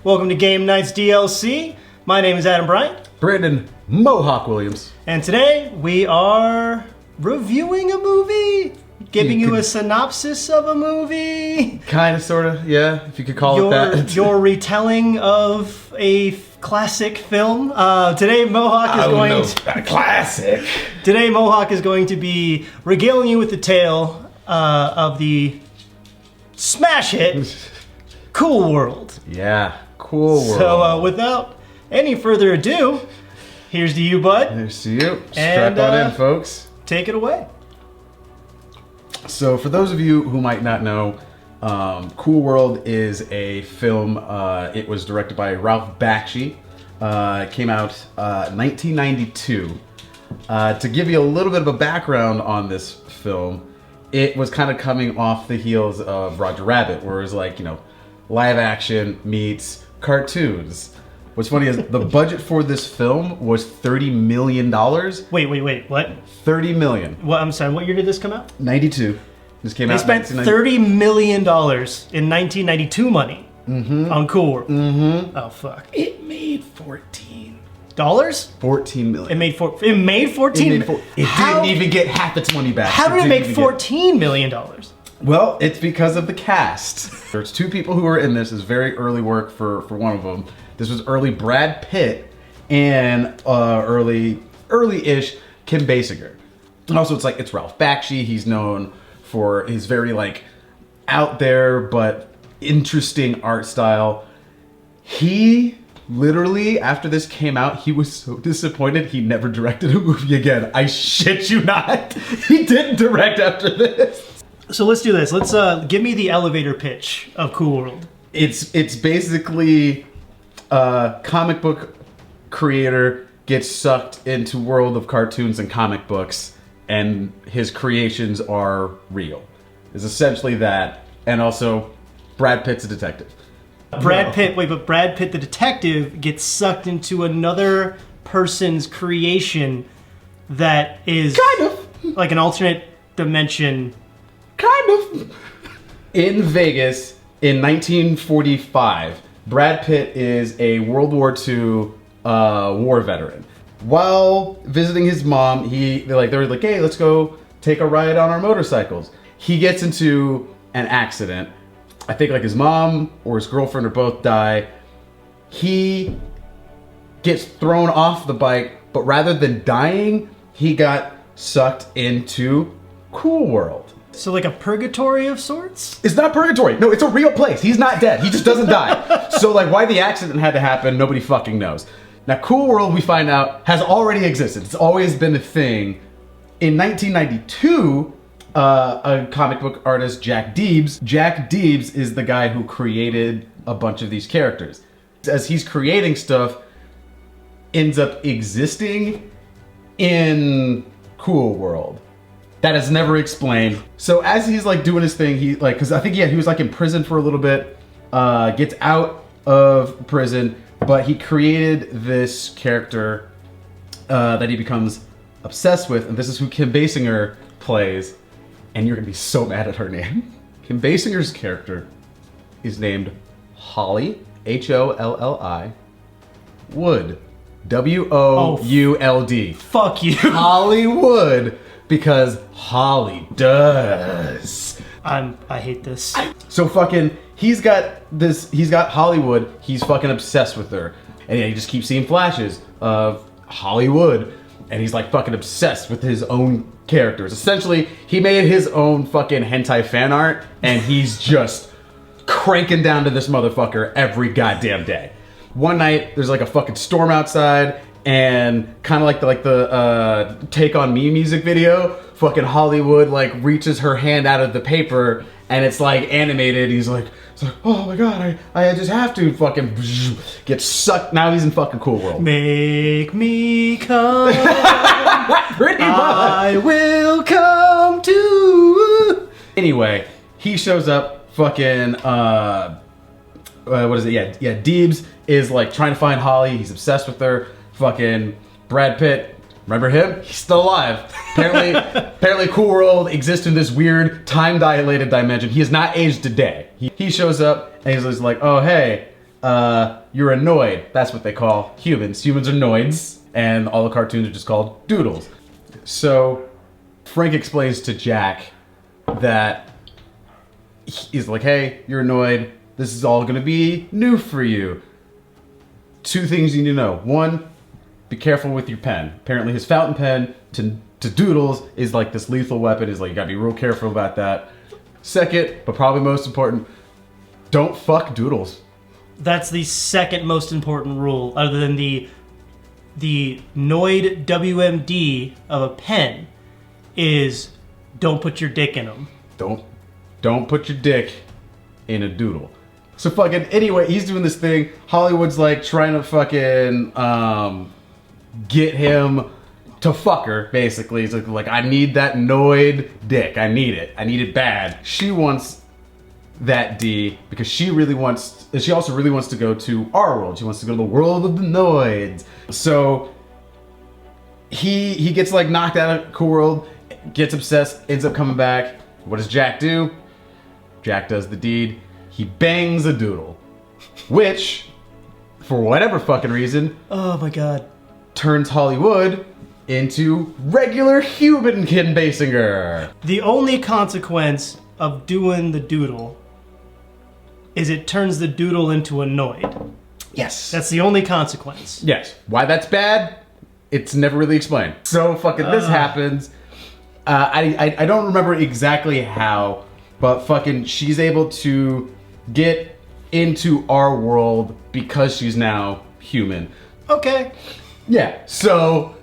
Welcome to Game Night's DLC. My name is Adam Bryant. Brandon Mohawk Williams. And today we are reviewing a movie. Giving you a synopsis of a movie. Kind of, sort of, yeah, if you could call it that. Your retelling of a classic film. Today Mohawk is going to... Classic. Today Mohawk is going to be regaling you with the tale of the smash hit Cool World. Yeah, Cool World. So without any further ado, here's to you, bud. Here's to you. Strap on in, folks. Take it away. So for those of you who might not know, Cool World is a film. It was directed by Ralph Bakshi. It came out 1992. To give you a little bit of a background on this film, it was kind of coming off the heels of Roger Rabbit, where it was like, you know, live action meets cartoons. What's funny is the budget for this film was $30 million. Wait, what? 30 million. What? I'm sorry, what year did this come out? 92. This came out. They spent $30 million in 1992 money on Cool World. Oh fuck! It made $14 million. It made 14. It didn't even get half its money back. How did it make $14 million? Well, it's because of the cast. There's two people who were in this. It's very early work for one of them. This was early Brad Pitt and early-ish Kim Basinger. And also it's Ralph Bakshi. He's known for his very out there but interesting art style. He literally, after this came out, he was so disappointed he never directed a movie again. I shit you not. He didn't direct after this. So let's do this. Let's give me the elevator pitch of Cool World. It's basically a comic book creator gets sucked into world of cartoons and comic books, and his creations are real. It's essentially that, and also Brad Pitt's a detective. Brad Pitt the detective gets sucked into another person's creation that is kind of like an alternate dimension. Kind of. In Vegas in 1945, Brad Pitt is a World War II war veteran. While visiting his mom, they're like, hey, let's go take a ride on our motorcycles. He gets into an accident. I think his mom or his girlfriend or both die. He gets thrown off the bike, but rather than dying, he got sucked into Cool World. So like a purgatory of sorts? It's not purgatory. No, it's a real place. He's not dead. He just doesn't die. So why the accident had to happen, nobody fucking knows. Now, Cool World, we find out, has already existed. It's always been a thing. In 1992, a comic book artist, Jack Deebs is the guy who created a bunch of these characters. As he's creating stuff, ends up existing in Cool World. That is never explained. So as he's doing his thing, he because I think he was in prison for a little bit, gets out of prison, but he created this character that he becomes obsessed with, and this is who Kim Basinger plays, and you're gonna be so mad at her name. Kim Basinger's character is named Holly, Holli, Wood, Would. Fuck you. Hollywood. Because Holly does. I hate this. So he's got Hollywood, he's fucking obsessed with her. And he just keeps seeing flashes of Hollywood. And he's fucking obsessed with his own characters. Essentially, he made his own fucking hentai fan art, and he's just cranking down to this motherfucker every goddamn day. One night, there's a fucking storm outside, and kind of the Take On Me music video, fucking Hollywood reaches her hand out of the paper, and it's animated. He's oh my god, I just have to fucking get sucked. Now he's in fucking Cool World. Make me come. Pretty much. I will come to. Anyway, he shows up. Fucking what is it? Yeah. Deebs is trying to find Holly. He's obsessed with her. Fucking Brad Pitt, remember him? He's still alive. Apparently Cool World exists in this weird time-dilated dimension. He has not aged a day. He shows up and he's just oh hey, you're a noid. That's what they call humans. Humans are noids, and all the cartoons are just called doodles. So Frank explains to Jack that he's like, hey, you're a noid. This is all going to be new for you. 2 things you need to know. 1, be careful with your pen. Apparently his fountain pen to doodles is like this lethal weapon. Is like, you gotta be real careful about that. 2nd, but probably most important, don't fuck doodles. That's the 2nd most important rule, other than the Noid WMD of a pen, is don't put your dick in them. Don't put your dick in a doodle. So fucking, anyway, he's doing this thing. Hollywood's like trying to fucking get him to fuck her, basically. He's like, I need that Noid dick. I need it bad. She wants that D because she also really wants to go to our world. She wants to go to the world of the Noids. So he gets like knocked out of Cool World, gets obsessed, ends up coming back. What does Jack do? Jack does the deed. He bangs a doodle, which, for whatever fucking reason, oh my god, turns Hollywood into regular human Kim Basinger. The only consequence of doing the doodle is it turns the doodle into a Noid. Yes. That's the only consequence. Yes. Why that's bad, it's never really explained. So fucking this happens. I don't remember exactly how, but fucking she's able to get into our world because she's now human. Okay. Yeah, so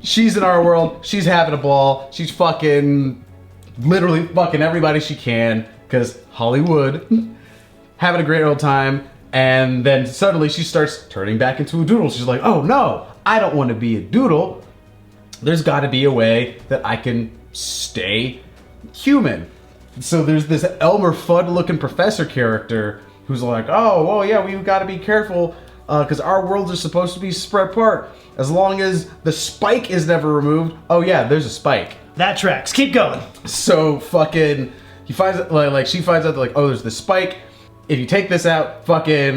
she's in our world, she's having a ball, she's fucking, literally fucking everybody she can, because Hollywood, having a great old time, and then suddenly she starts turning back into a doodle. She's like, oh no, I don't want to be a doodle. There's gotta be a way that I can stay human. So there's this Elmer Fudd looking professor character who's like, oh, well, yeah, we gotta be careful because our worlds are supposed to be spread apart. As long as the spike is never removed. Oh yeah, there's a spike. That tracks. Keep going. So fucking, he finds like she finds out like, oh, there's this spike. If you take this out, fucking,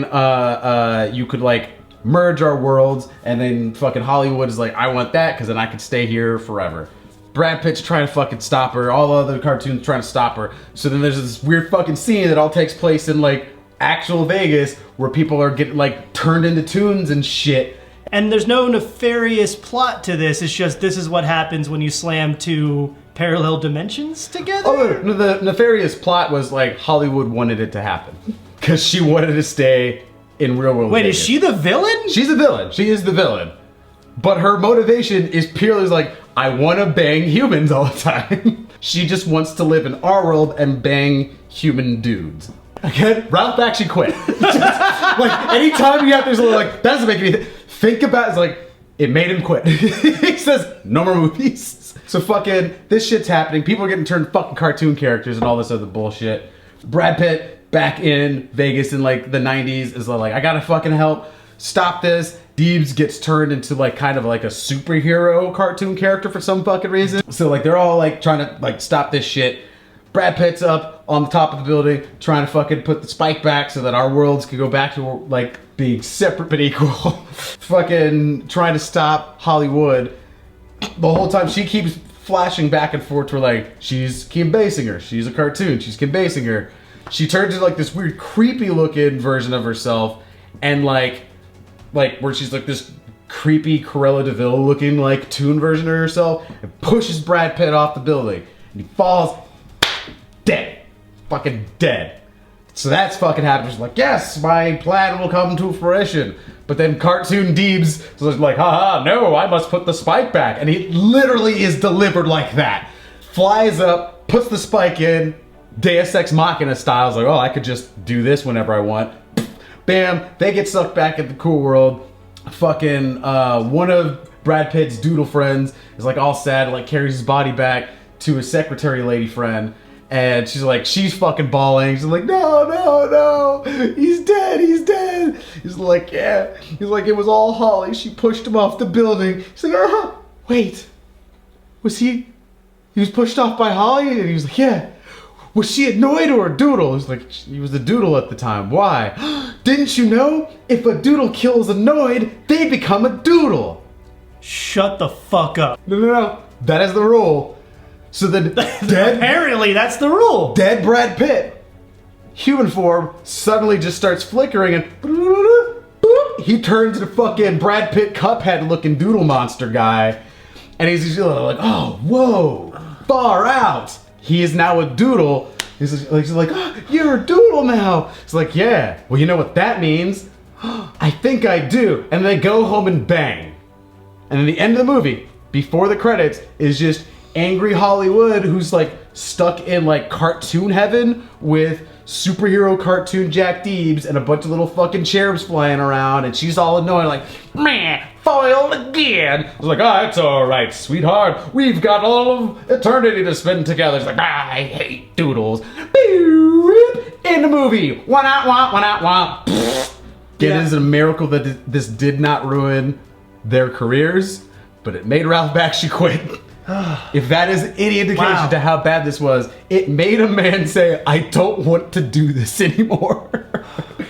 you could like merge our worlds, and then fucking Hollywood is like, I want that because then I could stay here forever. Brad Pitt's trying to fucking stop her. All the other cartoons trying to stop her. So then there's this weird fucking scene that all takes place in like actual Vegas where people are getting like turned into toons and shit. And there's no nefarious plot to this. It's just this is what happens when you slam 2 parallel dimensions together. Oh, no, the nefarious plot was like Hollywood wanted it to happen because she wanted to stay in real world. Wait, Vegas. is she the villain? She's the villain. She is the villain. But her motivation is purely like, I want to bang humans all the time. She just wants to live in our world and bang human dudes. Again, Ralph actually quit. Like, anytime you have this little, like, that doesn't make me think about it's like, it made him quit. He says, no more movies. So fucking, this shit's happening. People are getting turned fucking cartoon characters and all this other bullshit. Brad Pitt, back in Vegas in like the 90s, is like, I gotta fucking help stop this. Deebs gets turned into like kind of like a superhero cartoon character for some fucking reason. So like they're all like trying to like stop this shit. Brad Pitt's up on the top of the building trying to fucking put the spike back so that our worlds could go back to like being separate but equal. Fucking trying to stop Hollywood. The whole time she keeps flashing back and forth to like, she's Kim Basinger, she's a cartoon, she's Kim Basinger. She turns into like this weird creepy looking version of herself and like where she's like this creepy Cruella de Vil looking like toon version of herself and pushes Brad Pitt off the building and he falls dead. Fucking dead. So that's fucking happening. She's like, yes, my plan will come to fruition. But then cartoon Deebs is like, haha, no, I must put the spike back. And he literally is delivered like that. Flies up, puts the spike in, Deus Ex Machina style. Is like, oh, I could just do this whenever I want. Bam, they get sucked back at the cool world. Fucking one of Brad Pitt's doodle friends is like all sad, like carries his body back to his secretary lady friend. And she's like, she's fucking bawling. She's like, no, no, no, he's dead, he's dead. He's like, yeah. He's like, it was all Holly. She pushed him off the building. He's like, wait, was he was pushed off by Holly? And he was like, yeah. Was she annoyed or a doodle? He's like, he was a doodle at the time. Why? Didn't you know? If a doodle kills a Noid, they become a doodle. Shut the fuck up. No. That is the rule. So the dead... Apparently, that's the rule. Dead Brad Pitt, human form, suddenly just starts flickering and... He turns into fucking Brad Pitt Cuphead looking doodle monster guy. And he's just like, oh, whoa, far out. He is now a doodle. He's like, oh, you're a doodle now. It's like, yeah, well, you know what that means? I think I do. And they go home and bang. And then the end of the movie, before the credits, is just angry Hollywood who's like stuck in like cartoon heaven with superhero cartoon Jack Deebs and a bunch of little fucking cherubs flying around, and she's all annoying like, meh, foiled again. I was like, oh, it's alright, sweetheart. We've got all of eternity to spend together. It's like, I hate doodles. In the movie. One out. It is a miracle that this did not ruin their careers, but it made Ralph Bakshi quit. If that is any indication to how bad this was, it made a man say, I don't want to do this anymore.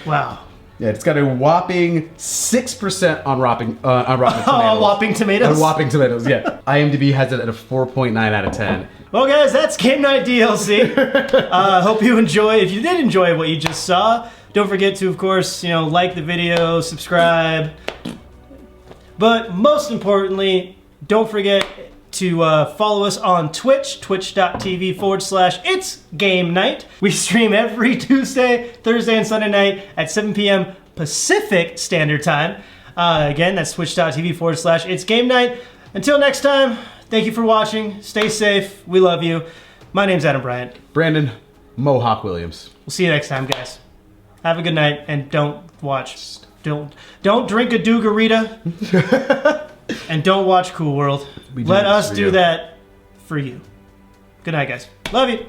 Wow. Yeah, it's got a whopping 6% on Rotten Tomatoes. Oh, whopping tomatoes? On Whopping Tomatoes, yeah. IMDb has it at a 4.9 out of 10. Well, guys, that's Game Night DLC. Hope you enjoy. If you did enjoy what you just saw, don't forget to, of course, like the video, subscribe. But most importantly, don't forget to follow us on Twitch, twitch.tv/itsgamenight. We stream every Tuesday, Thursday, and Sunday night at 7 p.m. Pacific Standard Time. Again, that's twitch.tv/itsgamenight. Until next time, thank you for watching. Stay safe. We love you. My name's Adam Bryant. Brandon Mohawk Williams. We'll see you next time, guys. Have a good night, and don't watch. Don't drink a Dougarita. And don't watch Cool World. Let us do that for you. Good night, guys. Love you.